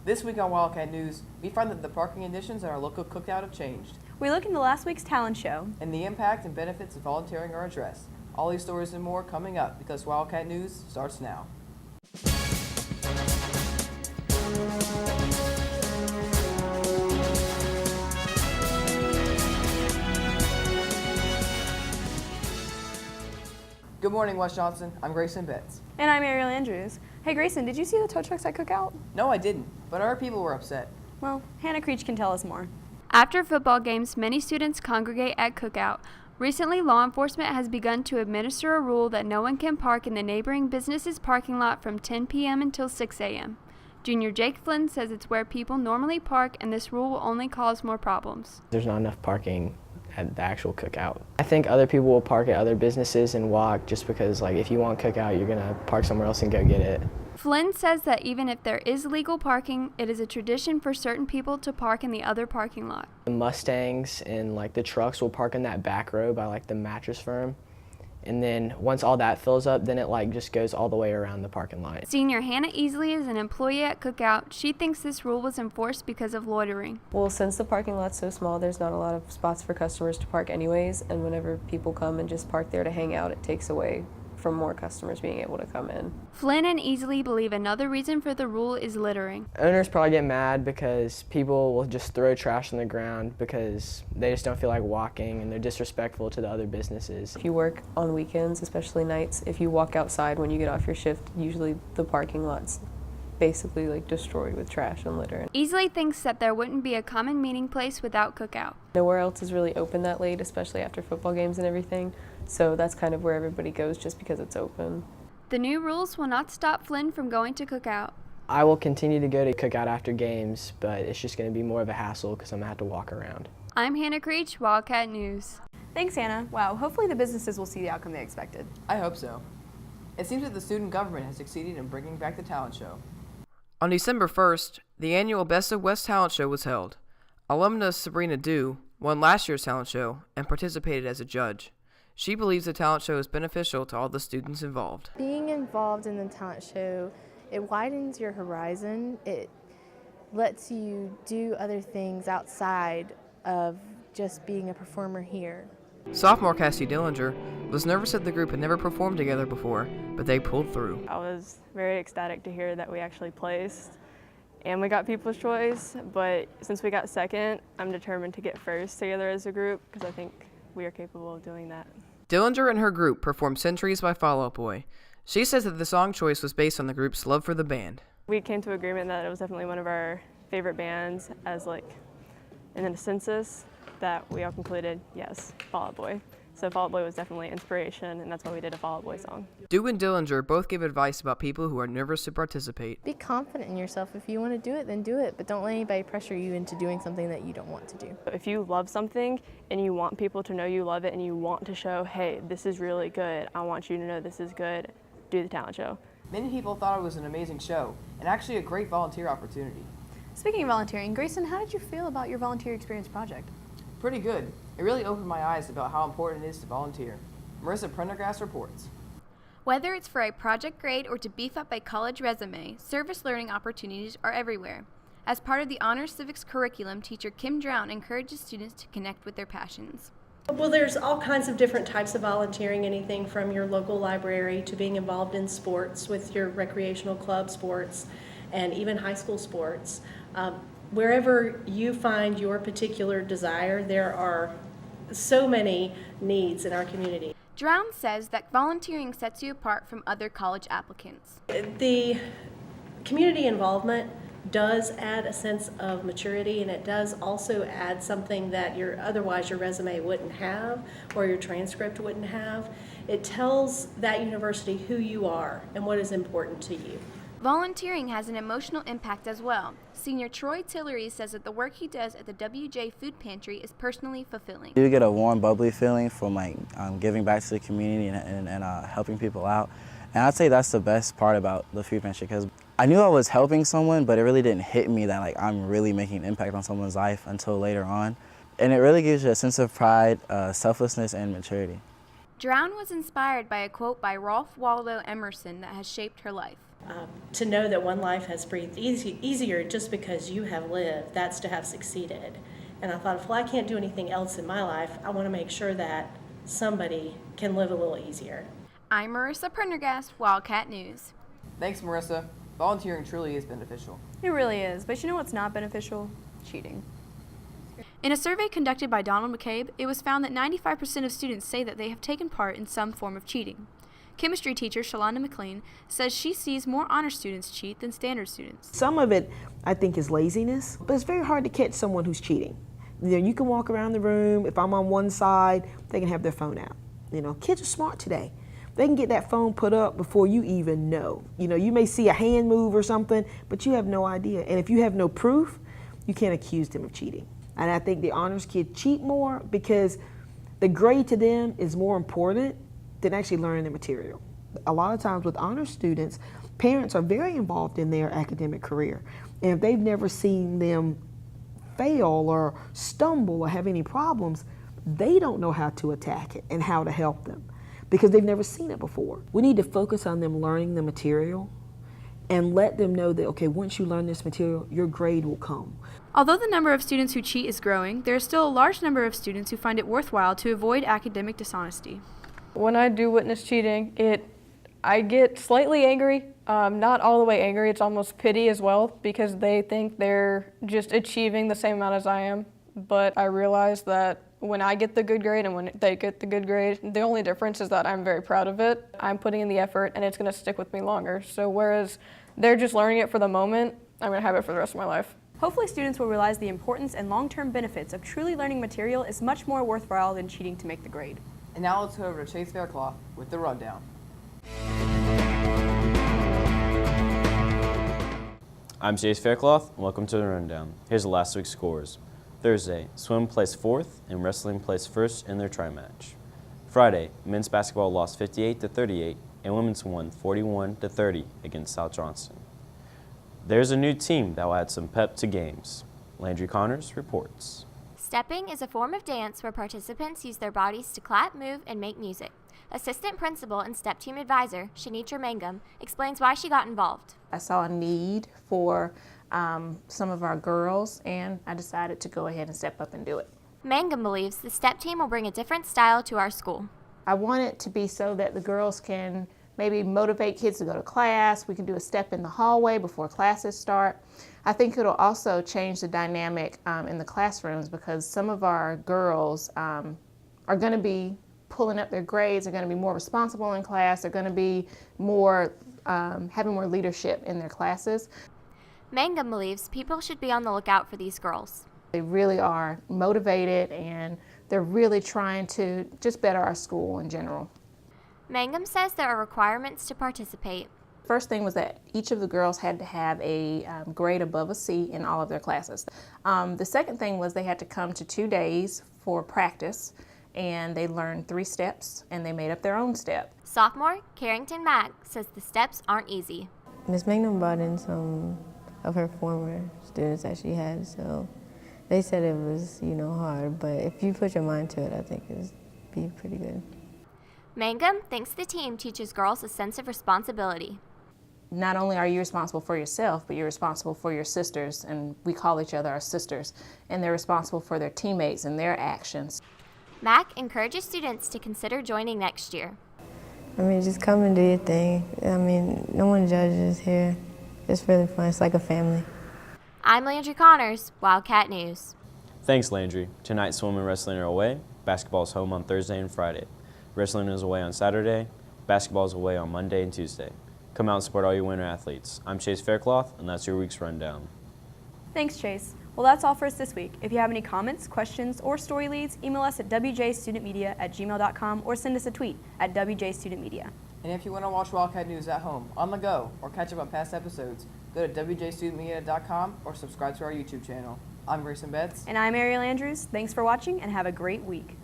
This week on Wildcat News, we find that the parking conditions at our local cookout have changed. We look into last week's talent show. And the impact and benefits of volunteering are addressed. All these stories and more coming up because Wildcat News starts now. Good morning, West Johnston. I'm Greyson Betz. And I'm Ariel Andrews. Hey Greyson, did you see the tow trucks at Cookout? No, I didn't, but our people were upset. Well, Hannah Creech can tell us more. After football games, many students congregate at Cookout. Recently, law enforcement has begun to administer a rule that no one can park in the neighboring business's parking lot from 10 p.m. until 6 a.m. Junior Jake Flynn says it's where people normally park, and this rule will only cause more problems. There's not enough parking at the actual Cookout. I think other people will park at other businesses and walk just because, like, if you want Cookout, you're gonna park somewhere else and go get it. Flynn says that even if there is legal parking, it is a tradition for certain people to park in the other parking lot. The Mustangs and like the trucks will park in that back row by like the mattress firm. And then once all that fills up, then it like just goes all the way around the parking lot. Senior Hannah Easley is an employee at Cookout. She thinks this rule was enforced because of loitering. Well, since the parking lot's so small, there's not a lot of spots for customers to park anyways, and whenever people come and just park there to hang out, it takes away from more customers being able to come in. Flynn and Easley believe another reason for the rule is littering. Owners probably get mad because people will just throw trash on the ground because they just don't feel like walking and they're disrespectful to the other businesses. If you work on weekends, especially nights, if you walk outside when you get off your shift, usually the parking lot's basically like destroyed with trash and litter. Easley thinks that there wouldn't be a common meeting place without Cookout. Nowhere else is really open that late, especially after football games and everything. So that's kind of where everybody goes just because it's open. The new rules will not stop Flynn from going to Cookout. I will continue to go to Cookout after games, but it's just going to be more of a hassle because I'm going to have to walk around. I'm Hannah Creech, Wildcat News. Thanks, Hannah. Wow, hopefully the businesses will see the outcome they expected. I hope so. It seems that the student government has succeeded in bringing back the talent show. On December 1st, the annual Best of West talent show was held. Alumna Sabrina Dew won last year's talent show and participated as a judge. She believes the talent show is beneficial to all the students involved. Being involved in the talent show, it widens your horizon. It lets you do other things outside of just being a performer here. Sophomore Cassie Dillinger was nervous that the group had never performed together before, but they pulled through. I was very ecstatic to hear that we actually placed and we got People's Choice, but since we got second, I'm determined to get first together as a group because I think we are capable of doing that. Dillinger and her group performed Centuries by Fall Out Boy. She says that the song choice was based on the group's love for the band. We came to agreement that it was definitely one of our favorite bands as and then the census that we all concluded, yes, Fall Out Boy. So Fall Out Boy was definitely inspiration, and that's why we did a Fall Out Boy song. Dew and Dillinger both give advice about people who are nervous to participate. Be confident in yourself. If you want to do it, then do it, but don't let anybody pressure you into doing something that you don't want to do. If you love something and you want people to know you love it and you want to show, hey, this is really good, I want you to know this is good, do the talent show. Many people thought it was an amazing show and actually a great volunteer opportunity. Speaking of volunteering, Greyson, how did you feel about your volunteer experience project? Pretty good. It really opened my eyes about how important it is to volunteer. Marissa Prendergast reports. Whether it's for a project grade or to beef up a college resume, service learning opportunities are everywhere. As part of the Honors Civics curriculum, teacher Kim Drown encourages students to connect with their passions. Well, there's all kinds of different types of volunteering, anything from your local library to being involved in sports with your recreational club sports and even high school sports. Wherever you find your particular desire, there are so many needs in our community. Drown says that volunteering sets you apart from other college applicants. The community involvement does add a sense of maturity, and it does also add something that otherwise your resume wouldn't have or your transcript wouldn't have. It tells that university who you are and what is important to you. Volunteering has an emotional impact as well. Senior Troy Tillery says that the work he does at the WJ Food Pantry is personally fulfilling. You get a warm, bubbly feeling from giving back to the community and helping people out. And I'd say that's the best part about the food pantry because I knew I was helping someone, but it really didn't hit me that I'm really making an impact on someone's life until later on. And it really gives you a sense of pride, selflessness, and maturity. Drown was inspired by a quote by Ralph Waldo Emerson that has shaped her life. To know that one life has breathed easier just because you have lived, that's to have succeeded. And I thought, well, I can't do anything else in my life. I want to make sure that somebody can live a little easier. I'm Marissa Prendergast, Wildcat News. Thanks, Marissa. Volunteering truly is beneficial. It really is, but you know what's not beneficial? Cheating. In a survey conducted by Donald McCabe, it was found that 95% of students say that they have taken part in some form of cheating. Chemistry teacher Shalonda McLean says she sees more honor students cheat than standard students. Some of it, I think, is laziness, but it's very hard to catch someone who's cheating. You know, you can walk around the room. If I'm on one side, they can have their phone out. You know, kids are smart today. They can get that phone put up before you even know. You know, you may see a hand move or something, but you have no idea. And if you have no proof, you can't accuse them of cheating. And I think the honors kids cheat more because the grade to them is more important than actually learning the material. A lot of times with honor students, parents are very involved in their academic career. And if they've never seen them fail or stumble or have any problems, they don't know how to attack it and how to help them because they've never seen it before. We need to focus on them learning the material and let them know that, okay, once you learn this material, your grade will come. Although the number of students who cheat is growing, there is still a large number of students who find it worthwhile to avoid academic dishonesty. When I do witness cheating, I get slightly angry, not all the way angry, it's almost pity as well because they think they're just achieving the same amount as I am. But I realize that when I get the good grade and when they get the good grade, the only difference is that I'm very proud of it. I'm putting in the effort and it's going to stick with me longer. So whereas they're just learning it for the moment, I'm going to have it for the rest of my life. Hopefully students will realize the importance and long-term benefits of truly learning material is much more worthwhile than cheating to make the grade. And now let's go over to Chase Faircloth with the rundown. I'm Chase Faircloth, and welcome to the rundown. Here's last week's scores. Thursday, swim placed 4th and wrestling placed 1st in their tri-match. Friday, men's basketball lost 58-38 and women's won 41-30 against South Johnston. There's a new team that will add some pep to games. Landry Connors reports. Stepping is a form of dance where participants use their bodies to clap, move, and make music. Assistant Principal and Step Team Advisor, Shanitra Mangum, explains why she got involved. I saw a need for some of our girls, and I decided to go ahead and step up and do it. Mangum believes the Step Team will bring a different style to our school. I want it to be so that the girls can maybe motivate kids to go to class. We can do a step in the hallway before classes start. I think it'll also change the dynamic in the classrooms because some of our girls are going to be pulling up their grades, are going to be more responsible in class, they're going to be more having more leadership in their classes. Mangum believes people should be on the lookout for these girls. They really are motivated and they're really trying to just better our school in general. Mangum says there are requirements to participate. First thing was that each of the girls had to have a grade above a C in all of their classes. The second thing was they had to come to 2 days for practice, and they learned 3 steps and they made up their own step. Sophomore Carrington Mack says the steps aren't easy. Ms. Mangum brought in some of her former students that she had, so they said it was, hard, but if you put your mind to it, I think it'd be pretty good. Mangum thinks the team teaches girls a sense of responsibility. Not only are you responsible for yourself, but you're responsible for your sisters, and we call each other our sisters, and they're responsible for their teammates and their actions. Mack encourages students to consider joining next year. Just come and do your thing. No one judges here. It's really fun. It's like a family. I'm Landry Connors, Wildcat News. Thanks, Landry. Tonight, swim and wrestling are away. Basketball is home on Thursday and Friday. Wrestling is away on Saturday. Basketball is away on Monday and Tuesday. Come out and support all your winter athletes. I'm Chase Faircloth, and that's your week's rundown. Thanks, Chase. Well, that's all for us this week. If you have any comments, questions, or story leads, email us at wjstudentmedia@gmail.com or send us a tweet at wjstudentmedia. And if you want to watch Wildcat News at home, on the go, or catch up on past episodes, go to wjstudentmedia.com or subscribe to our YouTube channel. I'm Greyson Betz. And I'm Ariel Andrews. Thanks for watching and have a great week.